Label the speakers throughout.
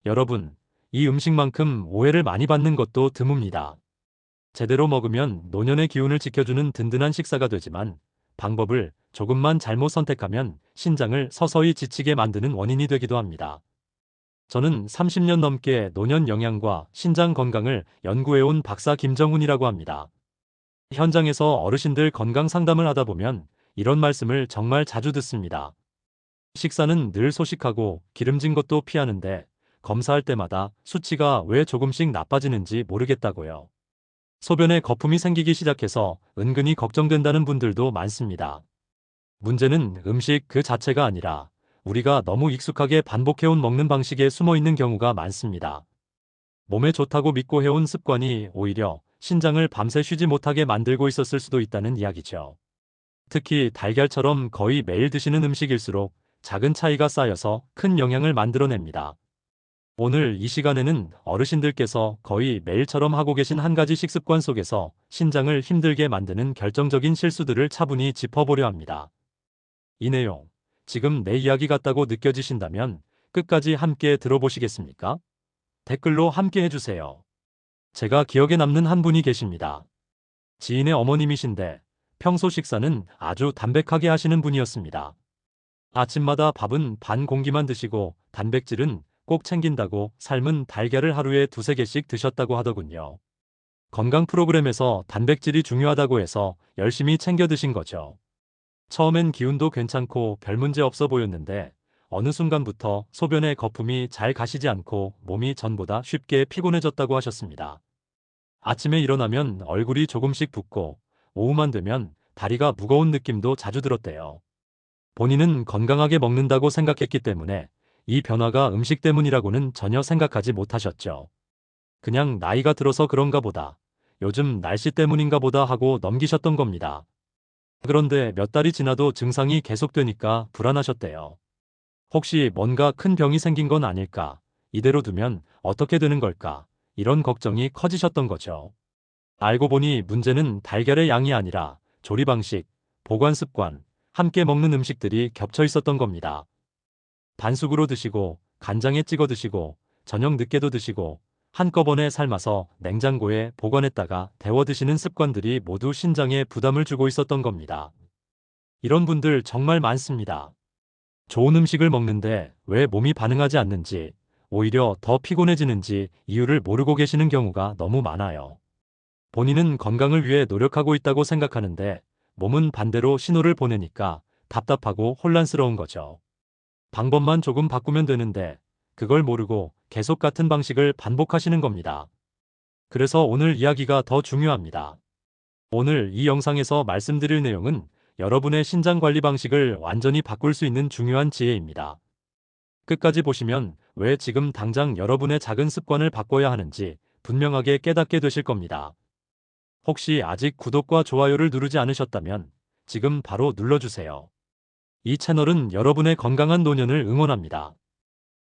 Speaker 1: 여러분, 이 음식만큼 오해를 많이 받는 것도 드뭅니다. 제대로 먹으면 노년의 기운을 지켜주는 든든한 식사가 되지만 방법을 조금만 잘못 선택하면 신장을 서서히 지치게 만드는 원인이 되기도 합니다. 저는 30년 넘게 노년 영양과 신장 건강을 연구해온 박사 김정훈이라고 합니다. 현장에서 어르신들 건강 상담을 하다 보면 이런 말씀을 정말 자주 듣습니다. 식사는 늘 소식하고 기름진 것도 피하는데 검사할 때마다 수치가 왜 조금씩 나빠지는지 모르겠다고요. 소변에 거품이 생기기 시작해서 은근히 걱정된다는 분들도 많습니다. 문제는 음식 그 자체가 아니라 우리가 너무 익숙하게 반복해온 먹는 방식에 숨어 있는 경우가 많습니다. 몸에 좋다고 믿고 해온 습관이 오히려 신장을 밤새 쉬지 못하게 만들고 있었을 수도 있다는 이야기죠. 특히 달걀처럼 거의 매일 드시는 음식일수록 작은 차이가 쌓여서 큰 영향을 만들어냅니다. 오늘 이 시간에는 어르신들께서 거의 매일처럼 하고 계신 한 가지 식습관 속에서 신장을 힘들게 만드는 결정적인 실수들을 차분히 짚어보려 합니다. 이 내용, 지금 내 이야기 같다고 느껴지신다면 끝까지 함께 들어보시겠습니까? 댓글로 함께 해주세요. 제가 기억에 남는 한 분이 계십니다. 지인의 어머님이신데 평소 식사는 아주 담백하게 하시는 분이었습니다. 아침마다 밥은 반 공기만 드시고 단백질은 꼭 챙긴다고 삶은 달걀을 하루에 두세 개씩 드셨다고 하더군요. 건강 프로그램에서 단백질이 중요하다고 해서 열심히 챙겨 드신 거죠. 처음엔 기운도 괜찮고 별 문제 없어 보였는데 어느 순간부터 소변에 거품이 잘 가시지 않고 몸이 전보다 쉽게 피곤해졌다고 하셨습니다. 아침에 일어나면 얼굴이 조금씩 붓고 오후만 되면 다리가 무거운 느낌도 자주 들었대요. 본인은 건강하게 먹는다고 생각했기 때문에 이 변화가 음식 때문이라고는 전혀 생각하지 못하셨죠. 그냥 나이가 들어서 그런가 보다, 요즘 날씨 때문인가 보다 하고 넘기셨던 겁니다. 그런데 몇 달이 지나도 증상이 계속되니까 불안하셨대요. 혹시 뭔가 큰 병이 생긴 건 아닐까? 이대로 두면 어떻게 되는 걸까? 이런 걱정이 커지셨던 거죠. 알고 보니 문제는 달걀의 양이 아니라 조리 방식, 보관 습관, 함께 먹는 음식들이 겹쳐 있었던 겁니다. 반숙으로 드시고, 간장에 찍어 드시고, 저녁 늦게도 드시고, 한꺼번에 삶아서 냉장고에 보관했다가 데워 드시는 습관들이 모두 신장에 부담을 주고 있었던 겁니다. 이런 분들 정말 많습니다. 좋은 음식을 먹는데 왜 몸이 반응하지 않는지, 오히려 더 피곤해지는지 이유를 모르고 계시는 경우가 너무 많아요. 본인은 건강을 위해 노력하고 있다고 생각하는데 몸은 반대로 신호를 보내니까 답답하고 혼란스러운 거죠. 방법만 조금 바꾸면 되는데 그걸 모르고 계속 같은 방식을 반복하시는 겁니다. 그래서 오늘 이야기가 더 중요합니다. 오늘 이 영상에서 말씀드릴 내용은 여러분의 신장 관리 방식을 완전히 바꿀 수 있는 중요한 지혜입니다. 끝까지 보시면 왜 지금 당장 여러분의 작은 습관을 바꿔야 하는지 분명하게 깨닫게 되실 겁니다. 혹시 아직 구독과 좋아요를 누르지 않으셨다면 지금 바로 눌러주세요. 이 채널은 여러분의 건강한 노년을 응원합니다.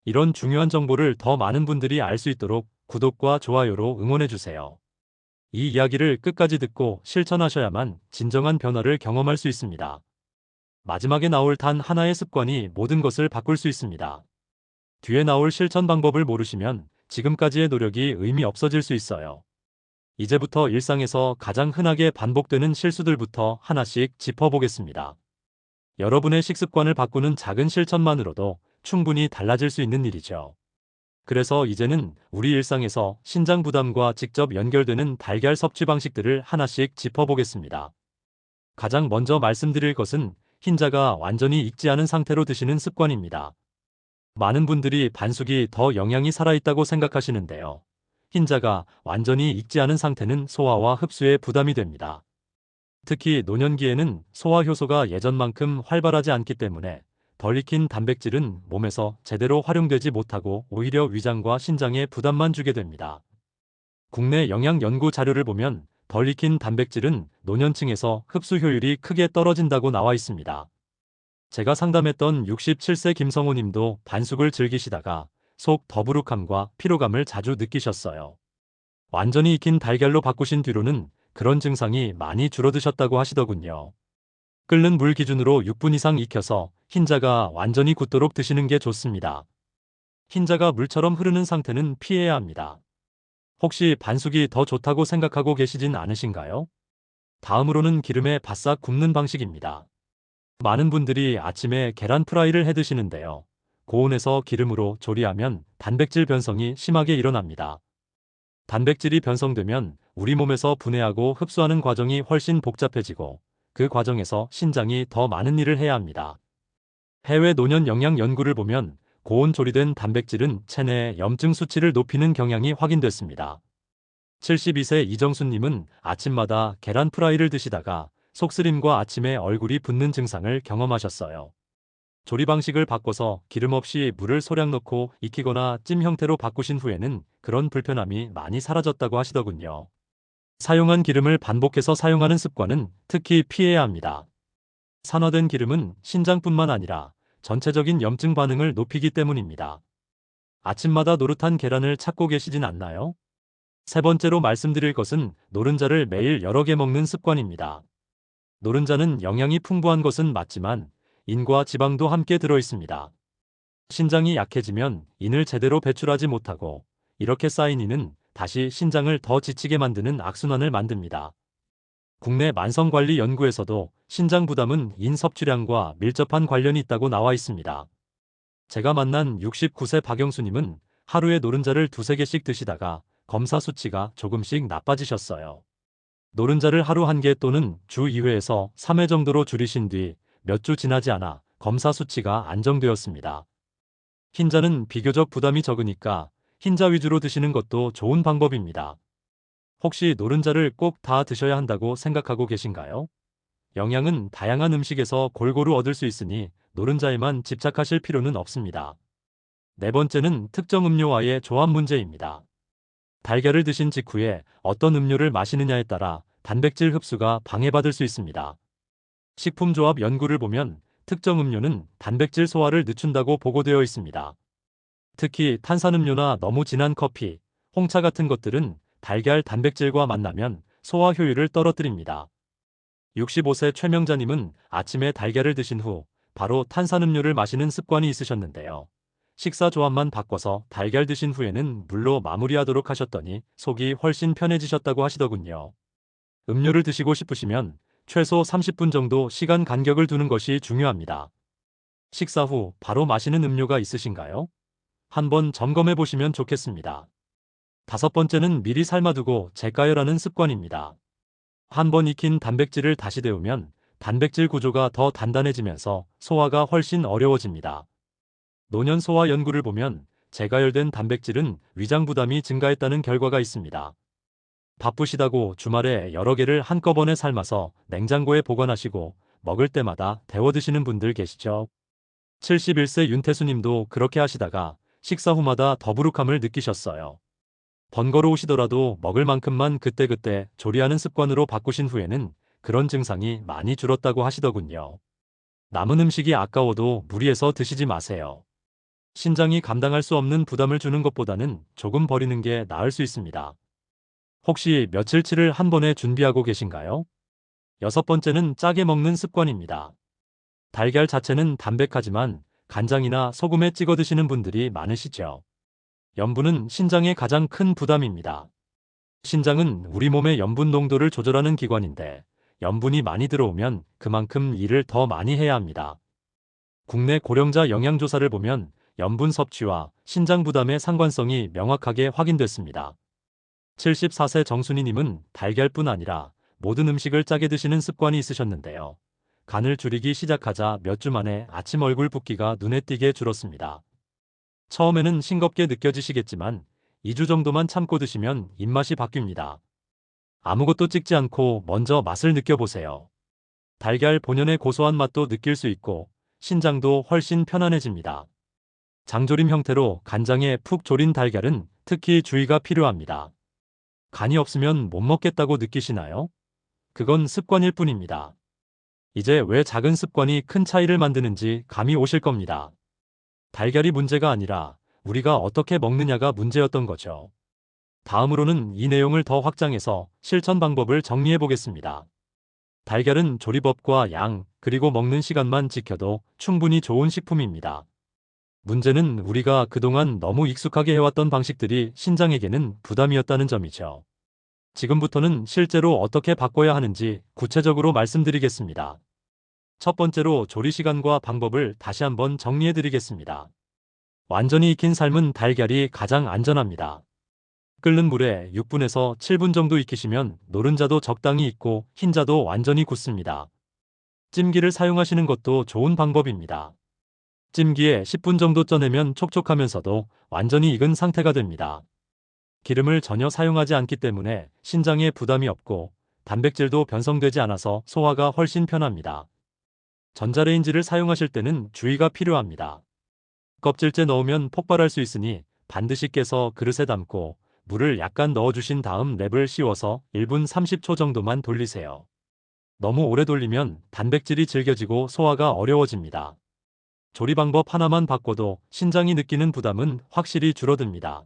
Speaker 1: 이런 중요한 정보를 더 많은 분들이 알 수 있도록 구독과 좋아요로 응원해주세요. 이 이야기를 끝까지 듣고 실천하셔야만 진정한 변화를 경험할 수 있습니다. 마지막에 나올 단 하나의 습관이 모든 것을 바꿀 수 있습니다. 뒤에 나올 실천 방법을 모르시면 지금까지의 노력이 의미 없어질 수 있어요. 이제부터 일상에서 가장 흔하게 반복되는 실수들부터 하나씩 짚어보겠습니다. 여러분의 식습관을 바꾸는 작은 실천만으로도 충분히 달라질 수 있는 일이죠. 그래서 이제는 우리 일상에서 신장 부담과 직접 연결되는 달걀 섭취 방식들을 하나씩 짚어보겠습니다. 가장 먼저 말씀드릴 것은 흰자가 완전히 익지 않은 상태로 드시는 습관입니다. 많은 분들이 반숙이 더 영양이 살아있다고 생각하시는데요. 흰자가 완전히 익지 않은 상태는 소화와 흡수에 부담이 됩니다. 특히 노년기에는 소화 효소가 예전만큼 활발하지 않기 때문에 덜 익힌 단백질은 몸에서 제대로 활용되지 못하고 오히려 위장과 신장에 부담만 주게 됩니다. 국내 영양 연구 자료를 보면 덜 익힌 단백질은 노년층에서 흡수 효율이 크게 떨어진다고 나와 있습니다. 제가 상담했던 67세 김성호 님도 반숙을 즐기시다가 속 더부룩함과 피로감을 자주 느끼셨어요. 완전히 익힌 달걀로 바꾸신 뒤로는 그런 증상이 많이 줄어드셨다고 하시더군요. 끓는 물 기준으로 6분 이상 익혀서 흰자가 완전히 굳도록 드시는 게 좋습니다. 흰자가 물처럼 흐르는 상태는 피해야 합니다. 혹시 반숙이 더 좋다고 생각하고 계시진 않으신가요? 다음으로는 기름에 바싹 굽는 방식입니다. 많은 분들이 아침에 계란 프라이를 해 드시는데요. 고온에서 기름으로 조리하면 단백질 변성이 심하게 일어납니다. 단백질이 변성되면 우리 몸에서 분해하고 흡수하는 과정이 훨씬 복잡해지고 그 과정에서 신장이 더 많은 일을 해야 합니다. 해외 노년 영양 연구를 보면 고온 조리된 단백질은 체내 염증 수치를 높이는 경향이 확인됐습니다. 72세 이정수님은 아침마다 계란 프라이를 드시다가 속쓰림과 아침에 얼굴이 붓는 증상을 경험하셨어요. 조리 방식을 바꿔서 기름 없이 물을 소량 넣고 익히거나 찜 형태로 바꾸신 후에는 그런 불편함이 많이 사라졌다고 하시더군요. 사용한 기름을 반복해서 사용하는 습관은 특히 피해야 합니다. 산화된 기름은 신장뿐만 아니라 전체적인 염증 반응을 높이기 때문입니다. 아침마다 노릇한 계란을 찾고 계시진 않나요? 세 번째로 말씀드릴 것은 노른자를 매일 여러 개 먹는 습관입니다. 노른자는 영양이 풍부한 것은 맞지만 인과 지방도 함께 들어 있습니다. 신장이 약해지면 인을 제대로 배출하지 못하고 이렇게 쌓인 인은 다시 신장을 더 지치게 만드는 악순환을 만듭니다. 국내 만성관리연구에서도 신장 부담은 인 섭취량과 밀접한 관련이 있다고 나와 있습니다. 제가 만난 69세 박영수님은 하루에 노른자를 두세 개씩 드시다가 검사 수치가 조금씩 나빠지셨어요. 노른자를 하루 1개 또는 주 2회에서 3회 정도로 줄이신 뒤 몇 주 지나지 않아 검사 수치가 안정되었습니다. 흰자는 비교적 부담이 적으니까 흰자 위주로 드시는 것도 좋은 방법입니다. 혹시 노른자를 꼭 다 드셔야 한다고 생각하고 계신가요? 영양은 다양한 음식에서 골고루 얻을 수 있으니 노른자에만 집착하실 필요는 없습니다. 네 번째는 특정 음료와의 조합 문제입니다. 달걀을 드신 직후에 어떤 음료를 마시느냐에 따라 단백질 흡수가 방해받을 수 있습니다. 식품조합 연구를 보면 특정 음료는 단백질 소화를 늦춘다고 보고되어 있습니다. 특히 탄산음료나 너무 진한 커피, 홍차 같은 것들은 달걀 단백질과 만나면 소화 효율을 떨어뜨립니다. 65세 최명자님은 아침에 달걀을 드신 후 바로 탄산음료를 마시는 습관이 있으셨는데요. 식사 조합만 바꿔서 달걀 드신 후에는 물로 마무리하도록 하셨더니 속이 훨씬 편해지셨다고 하시더군요. 음료를 드시고 싶으시면 최소 30분 정도 시간 간격을 두는 것이 중요합니다. 식사 후 바로 마시는 음료가 있으신가요? 한번 점검해 보시면 좋겠습니다. 다섯 번째는 미리 삶아두고 재가열하는 습관입니다. 한번 익힌 단백질을 다시 데우면 단백질 구조가 더 단단해지면서 소화가 훨씬 어려워집니다. 노년 소화 연구를 보면 재가열된 단백질은 위장 부담이 증가했다는 결과가 있습니다. 바쁘시다고 주말에 여러 개를 한꺼번에 삶아서 냉장고에 보관하시고 먹을 때마다 데워 드시는 분들 계시죠? 71세 윤태수님도 그렇게 하시다가 식사 후마다 더부룩함을 느끼셨어요. 번거로우시더라도 먹을 만큼만 그때그때 조리하는 습관으로 바꾸신 후에는 그런 증상이 많이 줄었다고 하시더군요. 남은 음식이 아까워도 무리해서 드시지 마세요. 신장이 감당할 수 없는 부담을 주는 것보다는 조금 버리는 게 나을 수 있습니다. 혹시 며칠치를 한 번에 준비하고 계신가요? 여섯 번째는 짜게 먹는 습관입니다. 달걀 자체는 담백하지만 간장이나 소금에 찍어 드시는 분들이 많으시죠. 염분은 신장의 가장 큰 부담입니다. 신장은 우리 몸의 염분 농도를 조절하는 기관인데 염분이 많이 들어오면 그만큼 일을 더 많이 해야 합니다. 국내 고령자 영양조사를 보면 염분 섭취와 신장 부담의 상관성이 명확하게 확인됐습니다. 74세 정순희님은 달걀뿐 아니라 모든 음식을 짜게 드시는 습관이 있으셨는데요. 간을 줄이기 시작하자 몇 주 만에 아침 얼굴 붓기가 눈에 띄게 줄었습니다. 처음에는 싱겁게 느껴지시겠지만 2주 정도만 참고 드시면 입맛이 바뀝니다. 아무것도 찍지 않고 먼저 맛을 느껴보세요. 달걀 본연의 고소한 맛도 느낄 수 있고 신장도 훨씬 편안해집니다. 장조림 형태로 간장에 푹 졸인 달걀은 특히 주의가 필요합니다. 간이 없으면 못 먹겠다고 느끼시나요? 그건 습관일 뿐입니다. 이제 왜 작은 습관이 큰 차이를 만드는지 감이 오실 겁니다. 달걀이 문제가 아니라 우리가 어떻게 먹느냐가 문제였던 거죠. 다음으로는 이 내용을 더 확장해서 실천 방법을 정리해 보겠습니다. 달걀은 조리법과 양, 그리고 먹는 시간만 지켜도 충분히 좋은 식품입니다. 문제는 우리가 그동안 너무 익숙하게 해왔던 방식들이 신장에게는 부담이었다는 점이죠. 지금부터는 실제로 어떻게 바꿔야 하는지 구체적으로 말씀드리겠습니다. 첫 번째로 조리 시간과 방법을 다시 한번 정리해 드리겠습니다. 완전히 익힌 삶은 달걀이 가장 안전합니다. 끓는 물에 6분에서 7분 정도 익히시면 노른자도 적당히 익고 흰자도 완전히 굳습니다. 찜기를 사용하시는 것도 좋은 방법입니다. 찜기에 10분 정도 쪄내면 촉촉하면서도 완전히 익은 상태가 됩니다. 기름을 전혀 사용하지 않기 때문에 신장에 부담이 없고 단백질도 변성되지 않아서 소화가 훨씬 편합니다. 전자레인지를 사용하실 때는 주의가 필요합니다. 껍질째 넣으면 폭발할 수 있으니 반드시 깨서 그릇에 담고 물을 약간 넣어주신 다음 랩을 씌워서 1분 30초 정도만 돌리세요. 너무 오래 돌리면 단백질이 질겨지고 소화가 어려워집니다. 조리 방법 하나만 바꿔도 신장이 느끼는 부담은 확실히 줄어듭니다.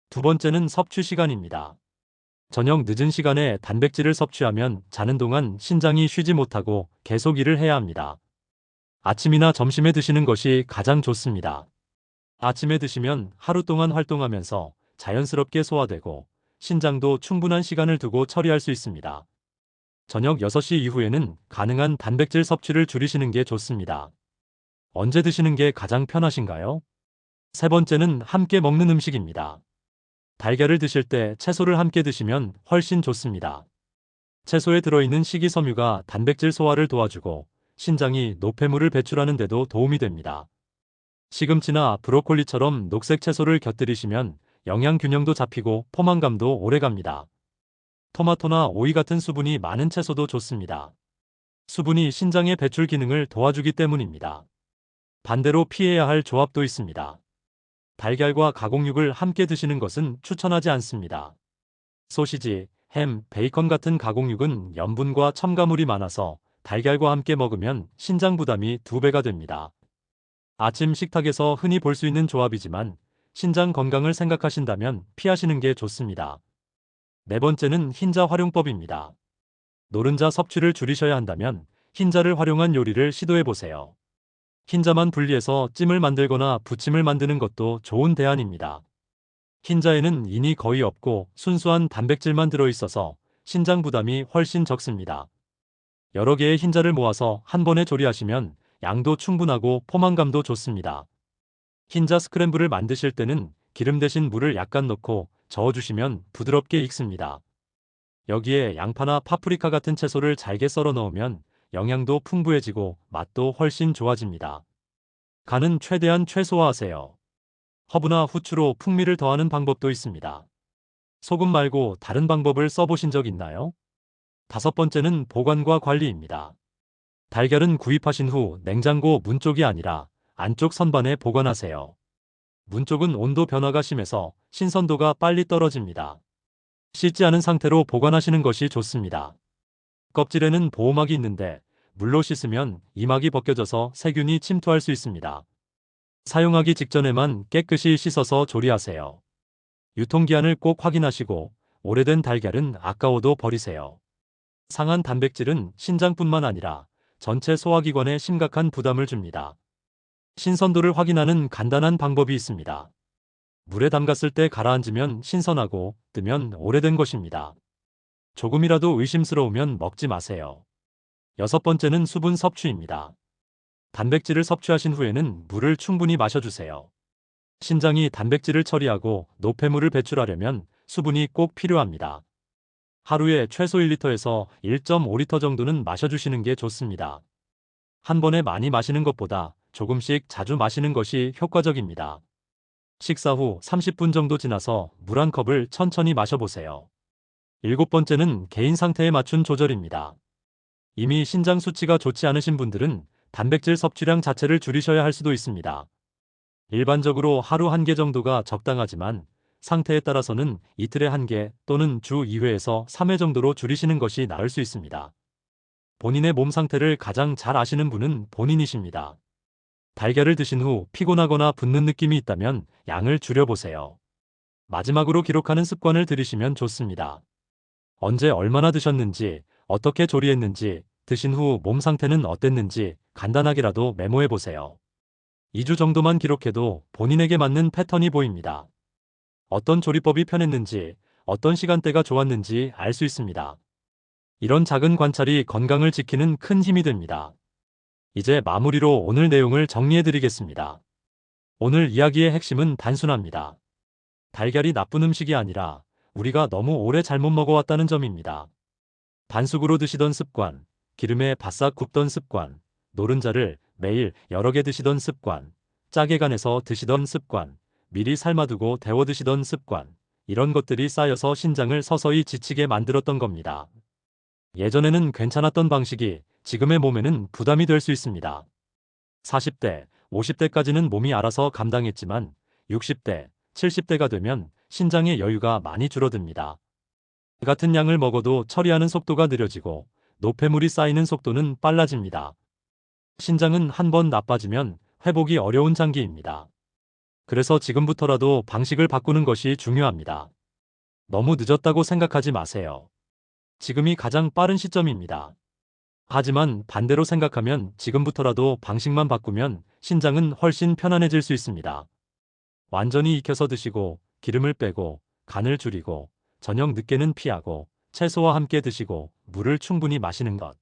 Speaker 1: 두 번째는 섭취 시간입니다. 저녁 늦은 시간에 단백질을 섭취하면 자는 동안 신장이 쉬지 못하고 계속 일을 해야 합니다. 아침이나 점심에 드시는 것이 가장 좋습니다. 아침에 드시면 하루 동안 활동하면서 자연스럽게 소화되고 신장도 충분한 시간을 두고 처리할 수 있습니다. 저녁 6시 이후에는 가능한 단백질 섭취를 줄이시는 게 좋습니다. 언제 드시는 게 가장 편하신가요? 세 번째는 함께 먹는 음식입니다. 달걀을 드실 때 채소를 함께 드시면 훨씬 좋습니다. 채소에 들어있는 식이섬유가 단백질 소화를 도와주고 신장이 노폐물을 배출하는 데도 도움이 됩니다. 시금치나 브로콜리처럼 녹색 채소를 곁들이시면 영양 균형도 잡히고 포만감도 오래갑니다. 토마토나 오이 같은 수분이 많은 채소도 좋습니다. 수분이 신장의 배출 기능을 도와주기 때문입니다. 반대로 피해야 할 조합도 있습니다. 달걀과 가공육을 함께 드시는 것은 추천하지 않습니다. 소시지, 햄, 베이컨 같은 가공육은 염분과 첨가물이 많아서 달걀과 함께 먹으면 신장 부담이 2배가 됩니다. 아침 식탁에서 흔히 볼 수 있는 조합이지만 신장 건강을 생각하신다면 피하시는 게 좋습니다. 네 번째는 흰자 활용법입니다. 노른자 섭취를 줄이셔야 한다면 흰자를 활용한 요리를 시도해 보세요. 흰자만 분리해서 찜을 만들거나 부침을 만드는 것도 좋은 대안입니다. 흰자에는 인이 거의 없고 순수한 단백질만 들어있어서 신장 부담이 훨씬 적습니다. 여러 개의 흰자를 모아서 한 번에 조리하시면 양도 충분하고 포만감도 좋습니다. 흰자 스크램블을 만드실 때는 기름 대신 물을 약간 넣고 저어주시면 부드럽게 익습니다. 여기에 양파나 파프리카 같은 채소를 잘게 썰어 넣으면 영양도 풍부해지고 맛도 훨씬 좋아집니다. 간은 최대한 최소화하세요. 허브나 후추로 풍미를 더하는 방법도 있습니다. 소금 말고 다른 방법을 써보신 적 있나요? 다섯 번째는 보관과 관리입니다. 달걀은 구입하신 후 냉장고 문 쪽이 아니라 안쪽 선반에 보관하세요. 문 쪽은 온도 변화가 심해서 신선도가 빨리 떨어집니다. 씻지 않은 상태로 보관하시는 것이 좋습니다. 껍질에는 보호막이 있는데 물로 씻으면 이 막이 벗겨져서 세균이 침투할 수 있습니다. 사용하기 직전에만 깨끗이 씻어서 조리하세요. 유통기한을 꼭 확인하시고 오래된 달걀은 아까워도 버리세요. 상한 단백질은 신장뿐만 아니라 전체 소화기관에 심각한 부담을 줍니다. 신선도를 확인하는 간단한 방법이 있습니다. 물에 담갔을 때 가라앉으면 신선하고 뜨면 오래된 것입니다. 조금이라도 의심스러우면 먹지 마세요. 여섯 번째는 수분 섭취입니다. 단백질을 섭취하신 후에는 물을 충분히 마셔주세요. 신장이 단백질을 처리하고 노폐물을 배출하려면 수분이 꼭 필요합니다. 하루에 최소 1리터에서 1.5리터 정도는 마셔주시는 게 좋습니다. 한 번에 많이 마시는 것보다 조금씩 자주 마시는 것이 효과적입니다. 식사 후 30분 정도 지나서 물 한 컵을 천천히 마셔보세요. 일곱 번째는 개인 상태에 맞춘 조절입니다. 이미 신장 수치가 좋지 않으신 분들은 단백질 섭취량 자체를 줄이셔야 할 수도 있습니다. 일반적으로 하루 1개 정도가 적당하지만 상태에 따라서는 이틀에 1개 또는 주 2회에서 3회 정도로 줄이시는 것이 나을 수 있습니다. 본인의 몸 상태를 가장 잘 아시는 분은 본인이십니다. 달걀을 드신 후 피곤하거나 붓는 느낌이 있다면 양을 줄여보세요. 마지막으로 기록하는 습관을 들이시면 좋습니다. 언제 얼마나 드셨는지, 어떻게 조리했는지, 드신 후 몸 상태는 어땠는지 간단하게라도 메모해 보세요. 2주 정도만 기록해도 본인에게 맞는 패턴이 보입니다. 어떤 조리법이 편했는지, 어떤 시간대가 좋았는지 알 수 있습니다. 이런 작은 관찰이 건강을 지키는 큰 힘이 됩니다. 이제 마무리로 오늘 내용을 정리해 드리겠습니다. 오늘 이야기의 핵심은 단순합니다. 달걀이 나쁜 음식이 아니라 우리가 너무 오래 잘못 먹어왔다는 점입니다. 반숙으로 드시던 습관, 기름에 바싹 굽던 습관, 노른자를 매일 여러 개 드시던 습관, 짜게 간해서 드시던 습관, 미리 삶아두고 데워 드시던 습관, 이런 것들이 쌓여서 신장을 서서히 지치게 만들었던 겁니다. 예전에는 괜찮았던 방식이 지금의 몸에는 부담이 될 수 있습니다. 40대, 50대까지는 몸이 알아서 감당했지만 60대, 70대가 되면 신장의 여유가 많이 줄어듭니다. 같은 양을 먹어도 처리하는 속도가 느려지고 노폐물이 쌓이는 속도는 빨라집니다. 신장은 한 번 나빠지면 회복이 어려운 장기입니다. 그래서 지금부터라도 방식을 바꾸는 것이 중요합니다. 너무 늦었다고 생각하지 마세요. 지금이 가장 빠른 시점입니다. 하지만 반대로 생각하면 지금부터라도 방식만 바꾸면 신장은 훨씬 편안해질 수 있습니다. 완전히 익혀서 드시고 기름을 빼고 간을 줄이고 저녁 늦게는 피하고 채소와 함께 드시고 물을 충분히 마시는 것.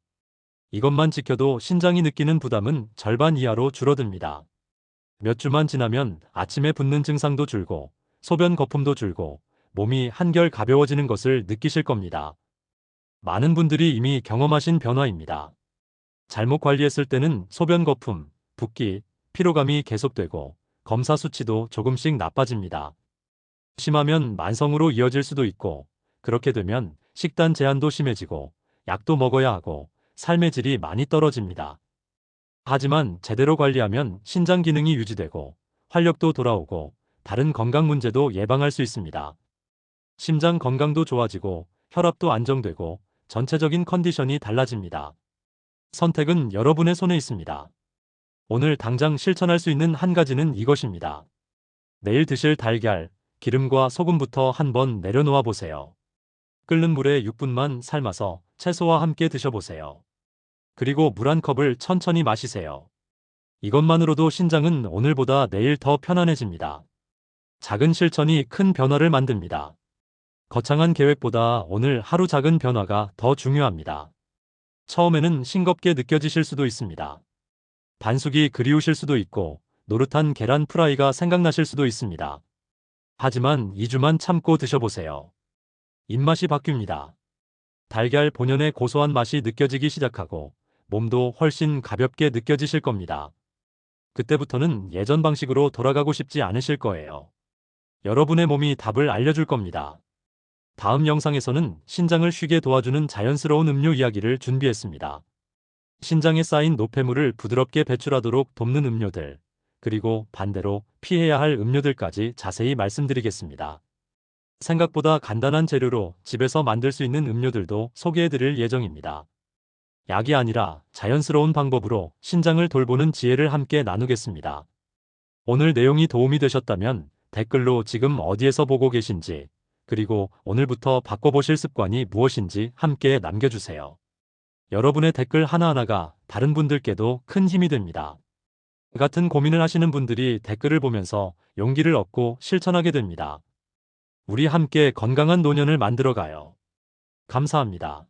Speaker 1: 이것만 지켜도 신장이 느끼는 부담은 절반 이하로 줄어듭니다. 몇 주만 지나면 아침에 붓는 증상도 줄고 소변 거품도 줄고 몸이 한결 가벼워지는 것을 느끼실 겁니다. 많은 분들이 이미 경험하신 변화입니다. 잘못 관리했을 때는 소변 거품, 붓기, 피로감이 계속되고 검사 수치도 조금씩 나빠집니다. 심하면 만성으로 이어질 수도 있고 그렇게 되면 식단 제한도 심해지고 약도 먹어야 하고 삶의 질이 많이 떨어집니다. 하지만 제대로 관리하면 신장 기능이 유지되고 활력도 돌아오고 다른 건강 문제도 예방할 수 있습니다. 심장 건강도 좋아지고 혈압도 안정되고 전체적인 컨디션이 달라집니다. 선택은 여러분의 손에 있습니다. 오늘 당장 실천할 수 있는 한 가지는 이것입니다. 내일 드실 달걀, 기름과 소금부터 한번 내려놓아 보세요. 끓는 물에 6분만 삶아서 채소와 함께 드셔보세요. 그리고 물 한 컵을 천천히 마시세요. 이것만으로도 신장은 오늘보다 내일 더 편안해집니다. 작은 실천이 큰 변화를 만듭니다. 거창한 계획보다 오늘 하루 작은 변화가 더 중요합니다. 처음에는 싱겁게 느껴지실 수도 있습니다. 반숙이 그리우실 수도 있고 노릇한 계란 프라이가 생각나실 수도 있습니다. 하지만 2주만 참고 드셔보세요. 입맛이 바뀝니다. 달걀 본연의 고소한 맛이 느껴지기 시작하고 몸도 훨씬 가볍게 느껴지실 겁니다. 그때부터는 예전 방식으로 돌아가고 싶지 않으실 거예요. 여러분의 몸이 답을 알려줄 겁니다. 다음 영상에서는 신장을 쉬게 도와주는 자연스러운 음료 이야기를 준비했습니다. 신장에 쌓인 노폐물을 부드럽게 배출하도록 돕는 음료들, 그리고 반대로 피해야 할 음료들까지 자세히 말씀드리겠습니다. 생각보다 간단한 재료로 집에서 만들 수 있는 음료들도 소개해드릴 예정입니다. 약이 아니라 자연스러운 방법으로 신장을 돌보는 지혜를 함께 나누겠습니다. 오늘 내용이 도움이 되셨다면 댓글로 지금 어디에서 보고 계신지, 그리고 오늘부터 바꿔보실 습관이 무엇인지 함께 남겨주세요. 여러분의 댓글 하나하나가 다른 분들께도 큰 힘이 됩니다. 같은 고민을 하시는 분들이 댓글을 보면서 용기를 얻고 실천하게 됩니다. 우리 함께 건강한 노년을 만들어가요. 감사합니다.